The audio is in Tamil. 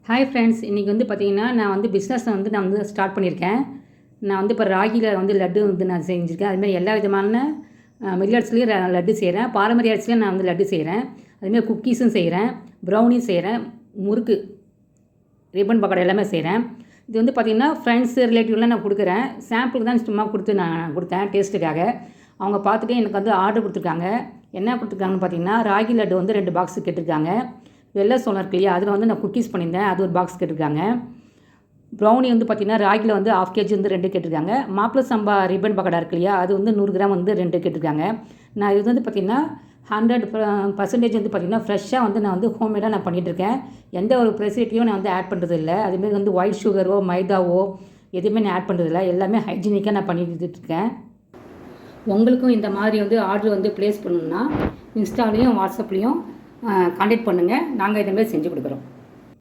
ஹாய் ஃப்ரெண்ட்ஸ், இன்றைக்கி வந்து பார்த்திங்கன்னா நான் பிஸ்னஸ் ஸ்டார்ட் பண்ணியிருக்கேன். நான் இப்போ ராகியில் லட்டு நான் செஞ்சுருக்கேன். அதுமாதிரி எல்லா விதமான மில்லட்ஸ்லேயும் லட்டு செய்கிறேன். பாரம்பரிய அரிசியில் நான் லட்டு செய்கிறேன். அதுமாதிரி குக்கீஸும் செய்கிறேன், ப்ரௌனியும் செய்கிறேன், முறுக்கு, ரிப்பன் பக்கோடா எல்லாமே செய்கிறேன். இது பார்த்திங்கன்னா ஃப்ரெண்ட்ஸு ரிலேட்டிவ்லாம் நான் கொடுக்குறேன். சாம்பிளுக்கு தான் சும்மா நான் கொடுத்தேன் டேஸ்ட்டுக்காக. அவங்க பார்த்துட்டு எனக்கு ஆர்டர் கொடுத்துருக்காங்க. என்ன கொடுத்துருக்காங்கன்னு பார்த்திங்கன்னா, ராகி லட்டு 2 பாக்ஸு கேட்டிருக்காங்க. வெள்ளை சோளம் இருக்கு இல்லையா, அதில் நான் குக்கீஸ் பண்ணியிருந்தேன், அது ஒரு பாக்ஸ் கேட்டிருக்காங்க. ப்ரௌனி பார்த்திங்கன்னா ராகியில் 1/2 kg 2 கேட்டிருக்காங்க. மாப்பிள சம்பா ரிப்பன் பக்கோடா இருக்கு இல்லையா, அது 100 கிராம் 2 கேட்டிருக்காங்க. நான் இது பார்த்திங்கன்னா 100% பார்த்திங்கன்னா ஃப்ரெஷ்ஷாக நான் ஹோம்மேடாக நான் பண்ணிகிட்ருக்கேன். எந்த ஒரு ப்ரெசர்வேட்டிவும் நான் ஆட் பண்ணுறது இல்லை. அதுமாரி ஒயிட் சுகரோ மைதாவோ எதுவுமே நான் ஆட் பண்ணுறதில்ல. எல்லாமே ஹைஜீனிக்காக நான் பண்ணிட்டுருக்கேன். உங்களுக்கும் இந்த மாதிரி ஆர்டர் ப்ளேஸ் பண்ணணுன்னா இன்ஸ்டாலேயும் வாட்ஸ்அப்லேயும் கான்டாக்ட் பண்ணுங்கள். நாங்கள் இதேமாதிரி செஞ்சு கொடுக்குறோம்.